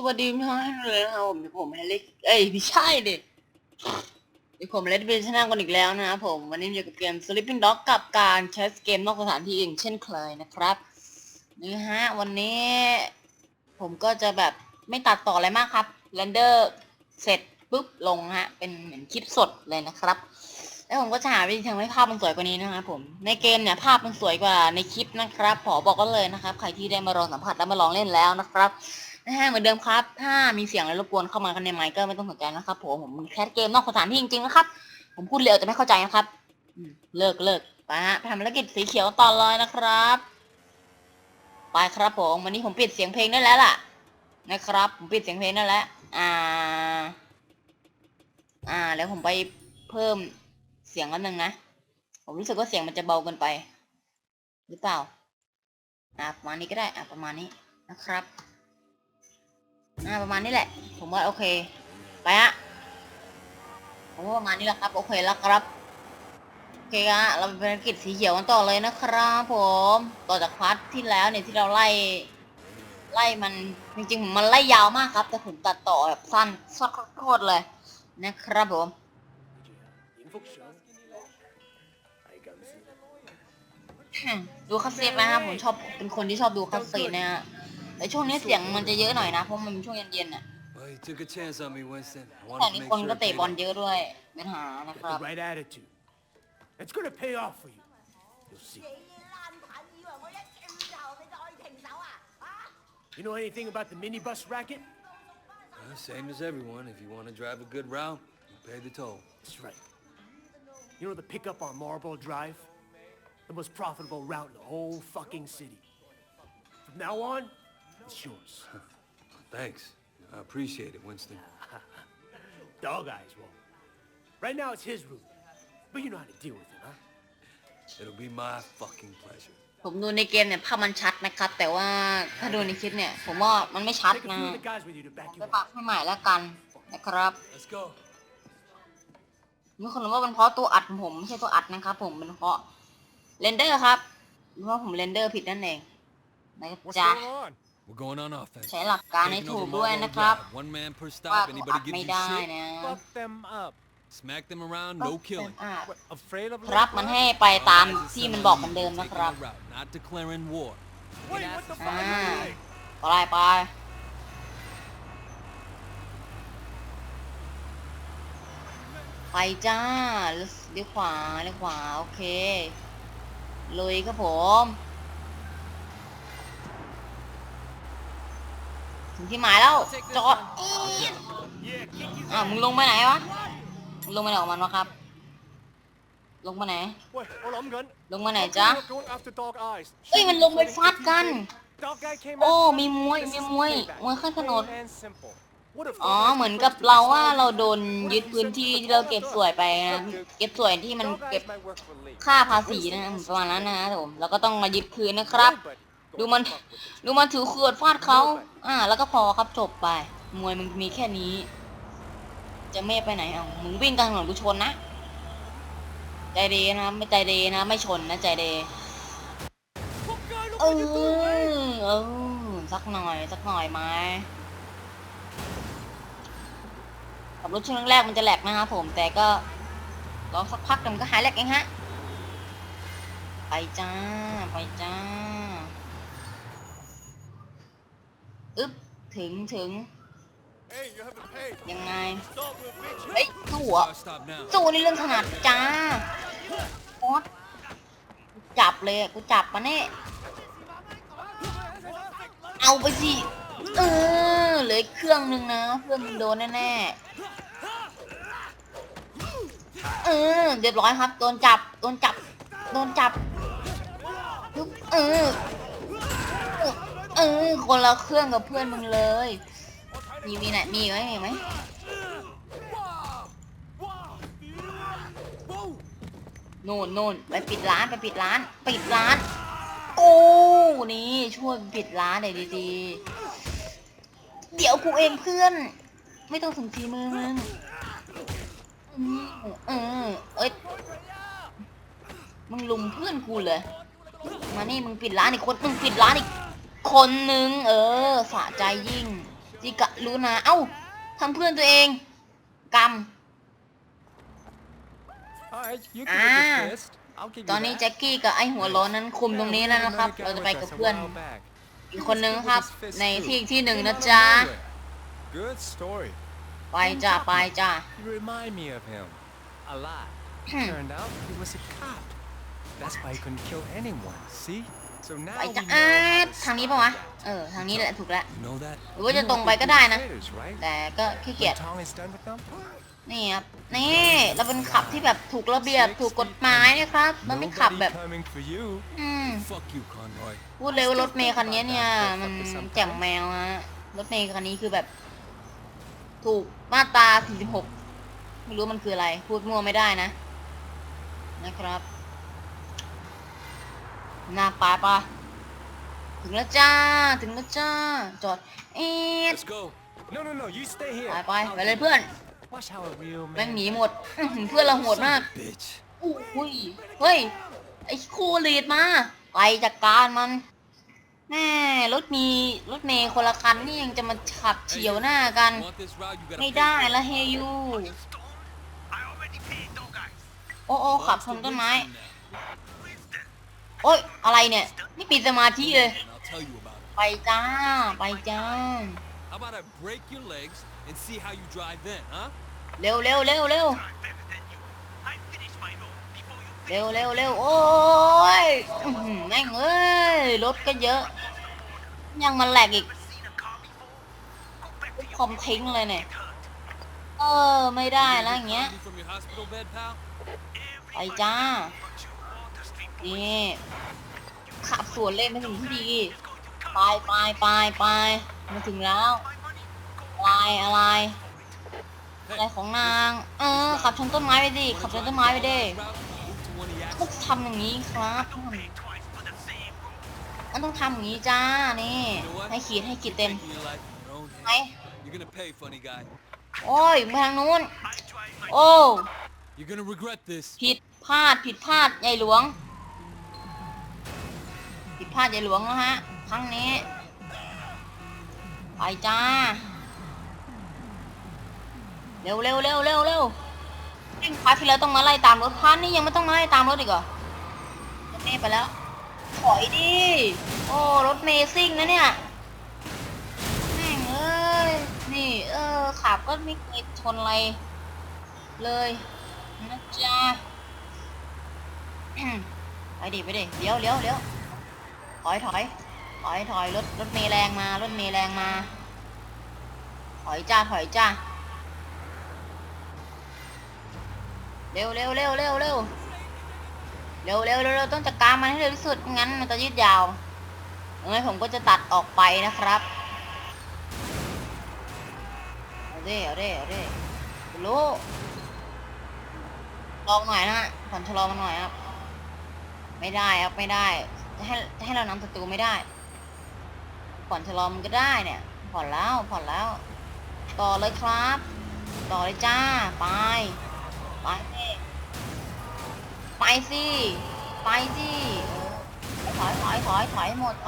วัสดีทุกท่านเลยนะครับผมเล็กไม่ใช่ดิผมเล่นเป็นชนะกันอีกแล้วนะครับผมวันนี้อยู่กับเกม Sleeping Dog กับการแคสเกมนอกสถานที่อย่างเช่นเคยนะครับนี่ฮะวันนี้ผมก็จะแบบไม่ตัดต่ออะไรมากครับเรนเดอร์เสร็จปุ๊บลงฮะเป็นเหมือนคลิปสดเลยนะครับแล้วผมก็จะหาวิธีทำให้ภาพมันสวยกว่านี้นะครับผมในเกมเนี่ยภาพมันสวยกว่าในคลิปนะครับขอบอกกันเลยนะครับใครที่ได้มาลองสัมผัสและมาลองเล่นแล้วนะครับนะฮะเหมือนเดิมครับถ้ามีเสียงอะไรรบกวนเข้ามาในไมค์ก็ไม่ต้องสนใจนะครับผมแคสเกมนอกสถานที่จริงๆนะครับผมพูดเร็วจะไม่เข้าใจนะครับเลิกไปฮะไปทำภารกิจสีเขียวต่อเลยนะครับไปครับผมวันนี้ผมปิดเสียงเพลงได้แล้วล่ะนะครับผมปิดเสียงเพลงได้แล้วแล้วผมไปเพิ่มเสียงนิดนึงนะผมรู้สึกว่าเสียงมันจะเบาเกินไปหรือเปล่าประมาณนี้ก็ได้ประมาณนี้นะครับประมาณนี้แหละผมว่าโอเคไปฮะผมว่าประมาณนี้แหละครับโอเคแล้วครับโอเคฮะเราเป็นภารกิจสีเขียวกันต่อเลยนะครับผมต่อจากพาร์ทที่แล้วเนี่ยที่เราไล่มันจริงๆมันไล่ยาวมากครับแต่ผมตัดต่อแบบสั้นสักโคตรเลยนะครับผมดูคัสซีนนะครับผมชอบเป็นคนที่ชอบดูคัสซีนนะฮะแต่ช่วงนี้เสียงมันจะเยอะหน่อยนะเพราะมันเป็นช่วงเย็นๆอ่ะแต่นี้คนก็เตะบอลเยอะด้วยเป็นหานะครับYou know anything about the minibus racket? Same as everyone. If you want to drive a good route, you pay the toll. That's right. You know the pickup on Marlboro Drive? The most profitable route in the whole fucking city. From now on, it's yours. Thanks. I appreciate it, Winston. Dog eyes won't. Right now it's his route. But you know how to deal with it, huh? It'll be my fucking pleasure. ผมดูในเกมเนี่ยภาพมันชัดนะครับแต่ว่าถ้าดูในคลิปเนี่ยผมว่ามันไม่ชัดนะไปปรับให้ใหม่แล้วกันนะครับมีคนบอกว่าเป็นเพราะตัวอัดผมไม่ใช่ตัวอัดนะครับผมเป็นเพราะเรนเดอร์ครับเพราะผมเรนเดอร์ผิดนั่นเองนะจ๊ะใช้หลักการให้ถูกด้วยนะครับว่าตัวอัดไม่ได้นะครับมันให้ไปตามที่มันบอกเหมือนเดิมนะครับไปจ้าเลี้ยวขวาโอเคลุยครับผมถึงที่หมายแล้วจอดมึงลงไปไหนวะลงมาไหนออกมันวะครับลงมาไหนจ๊ะเอ้ยมันลงไปฟัดกันโอ้มีมวยข้างถนนเหมือนกับเราว่าเราโดนยึดพื้นที่ที่เราเก็บสวยไปนะเก็บสวยที่มันเก็บค่าภาษีนะประมาณนั้นนะครับผมเราก็ต้องมายึดคืนนะครับดูมันถือขวดฟาดเขาแล้วก็พอครับจบไปมวยมันมีแค่นี้จะไม่ไปไหนมึงวิ่งกลางถนนกูชนนะใจดีนะไม่ใจดีนะไม่ชนนะใจดีสักหน่อยไหมขับรถช่วงแรกมันจะแหลกนะครับผมแต่ก็รอสักพักมันก็หายแหลกเองฮะไปจ้าถึงยังไงเฮ้ยสู้นี่เรื่องขนาดจ้าโอ๊ตจับเลยกูจับมาแน่เอาไปสิเหลือเครื่องนึงนะเครื่องนึงโดนแน่เรียบร้อยครับโดนจับคนละเครื่องกับเพื่อนมึงเลยมีไหนมีไหมนู่นไปปิดร้านโอ้นี่ช่วยปิดร้านหน่อยดีๆเดี๋ยวกูเองเพื่อนไม่ต้องถึงทีมึงมึงลุมเพื่อนกูเลยมานี่มึงปิดร้านอีกคนนึงสะใจยิ่ง จิกะรู้นะเอ้าทำเพื่อนตัวเองกำ Alright, you อ่า can get this fist. I'll give ตอ you นนี้ that. แจ็คกี้กับไอหัวโล้นนั้นคุมตรงนี้แล้วนะครับ เราจะไปกับเพื่อนอีกคนนึงครับ ในที่หนึ่งนะจ๊ะ Good story. ไปจ้าไปจ้า You remind me of him a lot. Turned out he was a cop. That's why he couldn't kill anyone. See? So ไป now we จ้า know how to ทางนี้ stop ปะวะ that. ทางนี้แหละถูกแล้ว You know that? หรือว่าจะตรงไปก็ได้นะ Traitors, right? แต่ก็ขี้เกียจ When Tong is done with them, นี่ครับ นี่เราเป็นขับที่แบบถูกระเบียบถูกกฎหมายนะครับเราไม่ขับแบบ nobody coming for you. Fuck you, Conroy. พูดเลยว่ารถเมย์คันนี้เนี่ยมันแจ่มแมวฮะรถเมย์คันนี้คือแบบ ถูกมาตรา 46 ไม่รู้มันคืออะไร พูดมั่วไม่ได้นะ นะครับหน้าปาปะถึงแล้วจ้า ถึงแล้วจ้า จอด Let's go. No, you stay ไป here. ไปเลยเพื่อน Watch how a real แม่ง man. หนีหมด เพื่อนเราโหดมาก Bitch. อุ้ยเฮ้ย ไอ้คู่ลีดมา ไปจัดการมันแม่รถเมย์คนละคันนี่ยังจะมาขับเฉียวหน้ากัน Want this route? You gotta ไม่ pay ได้ for it. ละเฮยูโอ้ขับชนต้นไม้ โอ๊ย อะไรเนี่ย ไม่มีสมาธิเลย And I'll tell you about it. ไปจ้า ไปจ้า How about I break your legs and see how you drive then, huh? เร็ว โอ้ยแม่งเอ้ย รถก็เยอะ ยังมาแหลกอีกคอมทิ้งเลยเนี่ย ไม่ได้แล้วอย่างเงี้ย From your hospital bed, pal? ไปจ้า นี่ขับสวนเล่นไม่ถึงที่ดี ไปมาถึงแล้วอะไรของนาง ขับชนต้นไม้ไปดิ ขับชนต้นไม้ไปดิ ต้องทำอย่างนี้ครับมันต้องทำอย่างนี้จ้า นี่ ให้ขีดเต็ม Taking your life in your own ไหน hands. You're gonna pay, funny guy. โอ้ยไปทางนู้น โอ้ You're gonna regret this. ผิดพลาดใหญ่หลวง ผิดพลาดใหญ่หลวงแล้วฮะ ครั้งนี้ ไปจ้า เร็วพาร์ทที่แล้วต้องมาไล่ตามรถพาร์ทนี้ยังไม่ต้องมาไล่ตามรถอีกเหรอรถเมย์ไปแล้วถอยดิโอ้รถเมย์ซิ่งนะเนี่ยแม่งเอ้ยนี่ขับก็ไม่เคยชนอะไรเลยนะจ๊ะ ไปดิเดี๋ยวถอยรถเมย์แรงมาถอยจ้าเร็วต้องจัดการมันให้เร็วที่สุดงั้นมันจะยืดยาวงั้นผมก็จะตัดออกไปนะครับเอาดิรู้ลองหน่อยนะผ่อนชะลอมันหน่อยครับไม่ได้จะให้เรานำศัตรูไม่ได้ผ่อนชะลอมันก็ได้เนี่ยผ่อนแล้วต่อเลยครับต่อเลยจ้าไปสิถอ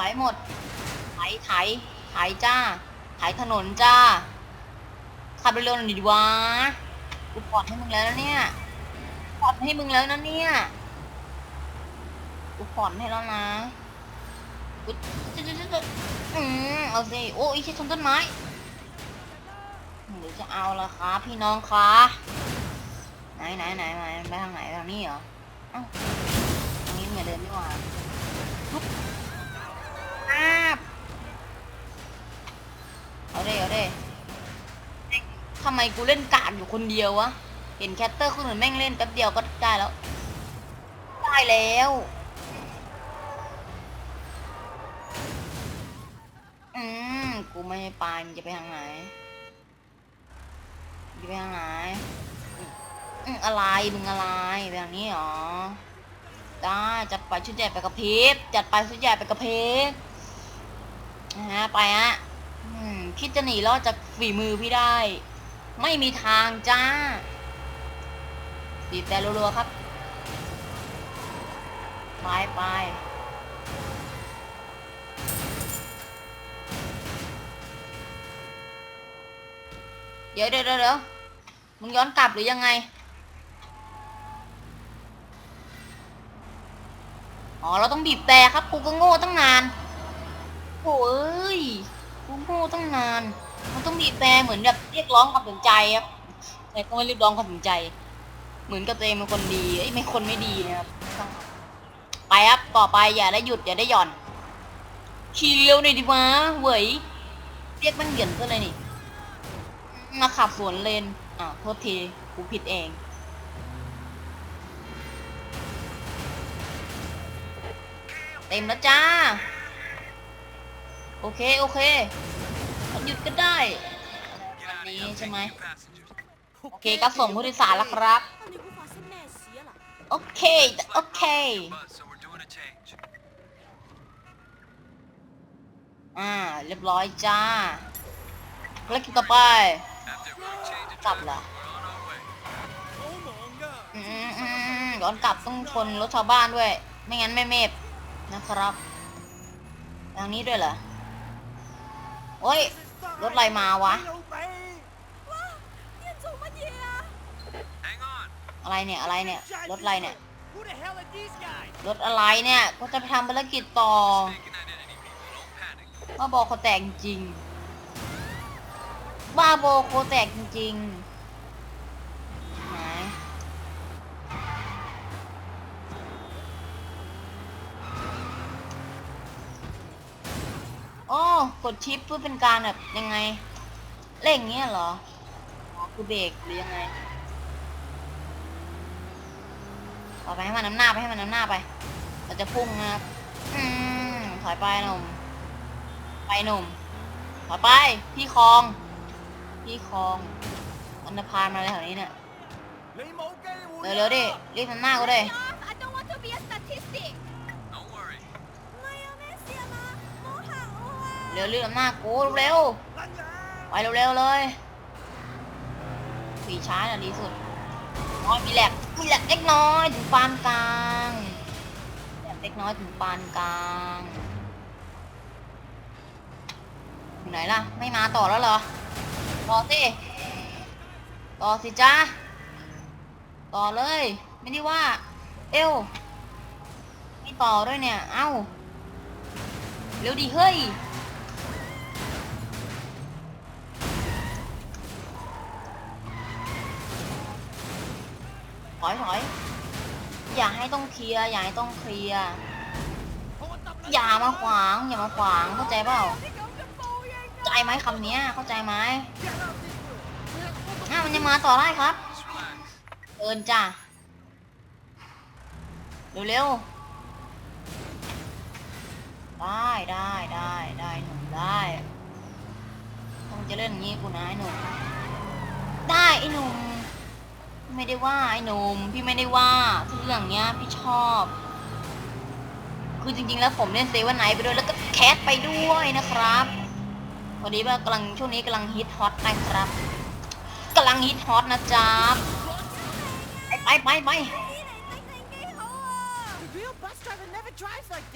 ยหมดไถจ้าไถถนนจ้าขับเร็วๆหน่อยดิวะกูผ่อนให้มึงแล้วนะเนี่ยกูผ่อนให้แล้วนะกูเอาสิโอ้ยแค่ชนต้นไม้หรือจะเอาละครับพี่น้องคะไหนไปทางไหนทางนี้เหรอเอ้าทางนี้เหมือนเดิมดีกว่าเอาเด้ทำไมกูเล่นการอยู่คนเดียววะเห็นแคตเตอร์คนอื่นแม่งเล่นแป๊บเดียวก็ได้แล้วกูไม่ให้ไปมึงจะไปทางไหนอะไรมึงอะไรแบบนี้หรอได้จัดไปชุดใหญ่ไปกระพริบนะฮะไปฮะคิดจะหนีรอดจากฝีมือพี่ได้ ไม่มีทางจ้าบีบแต่รัวๆครับไป เดี๋ยวมึงย้อนกลับหรือยังไงอ๋อเราต้องบีบแต่ครับกูก็โง่ตั้งนานโอ้ยกูโง่ตั้งนานมันต้องบีบแต่เหมือนแบบเรียกร้องความสนใจครับแต่ก็ไม่เรียกร้องความสนใจเหมือนกับตัวเองเป็นคนดีไม่คนไม่ดีนะครับไปครับต่อไปอย่าได้หยุดอย่าได้หย่อนขี่เร็วหน่อยดิวะเว้ยเรียกมันเหยินก็เลยนี่มาขับสวนเลนโทษทีกูผิดเองเต็มแล้วจ้าโอเคหยุดก็ได้วันนี้ใช่ไหมโอเคก็ส่งผู้โดยสารแล้วครับโอเคเรียบร้อยจ้าแล้วกินต่อไปกลับเหรอย้อนกลับต้องชนรถชาวบ้านด้วยไม่งั้นไม่เมฟนะครับทางนี้ด้วยเหรอโอ้ยรถอะไรมาวะอะไรเนี่ยรถอะไรเนี่ยรถอะไรเนี่ยก็จะไปทำภารกิจต่อบ้าบอเขาแตกจริงบ้าบอเขาแตกจริงไหนโอ้กดชิปเพื่อเป็นการแบบยังไงเร่งเงี้ยเหรอคือเบรกหรือยังไงต่อไปให้มันน้ำหน้าไปเราจะพุ่งนะครับถอยไปหนุ่มถอยไปพี่คลองอันธพาลมาเลยแถวนี้เนี่ยเร็วดิรีบทำหน้ากูเลยเร็วรีบทำหน้ากูเร็วไปเร็วเลยขี่ช้าน่ะดีสุดมีแหลกเล็กน้อยถึงปานกลางเล็กน้อยถึงปานกลางอยู่ไหนล่ะไม่มาต่อแล้วเหรอต่อสิจ้าต่อเลยไม่ได้ว่าเอวไม่ต่อด้วยเนี่ยเอ้าเร็วดิเฮ้ยถอยอย่าให้ต้องเคลียร์อย่ามาขวางเข้าใจเปล่าใจไหมคำนี้เข้าใจไหมมันยังมาต่อได้ครับเดินจ้ะเร็วได้หนุ่มได้ต้องจะเล่นอย่างนี้กูนะไอ้หนุ่มได้ไอ้หนุ่มไม่ได้ว่าไอ้หนุ่มพี่ไม่ได้ว่าทุกเรื่องเนี้ยพี่ชอบคือจริงๆแล้วผมเล่นเซเว่นไนท์ไปด้วยแล้วก็แคสไปด้วยนะครับพอดีว่ากำลังช่วงนี้กำลังฮิตฮอตนะครับกำลังฮิตฮอตนะจ๊ะไป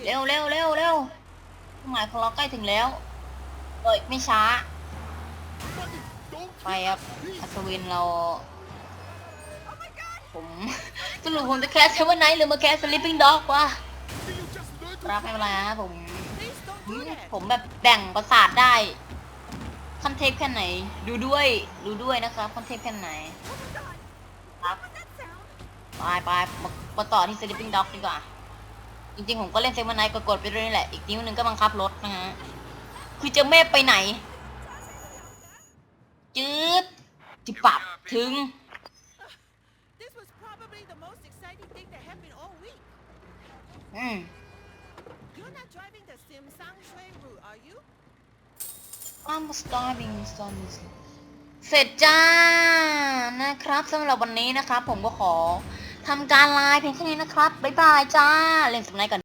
เร็วหมายของเราใกล้ถึงแล้วไม่ช้าไปครับอัศวินเราสรุปผมจะแคสเซเว่นไนท์หรือมาแคสสลิปปิ้งด็อกวะรับไม่เป็นไรนะผมแบบแบ่งประสาทได้ขั้นเทพแค่ไหนดูด้วยนะครับขั้นเทพแค่ไหนครับไปมาต่อที่ Sleeping Dog ดีกว่าจริงๆผมก็เล่นเซเว่นไนท์กดไปด้วยนี่แหละอีกนิ้วนึงก็บังคับรถนะฮะคือจะไม่ไปไหนจิปรับถึงI'm starving เสร็จจ้านะครับสำหรับวันนี้นะครับผมก็ขอทำการไลฟ์เพียงแค่นี้นะครับบ๊ายบายจ้าเล่นสไนด์ก่อน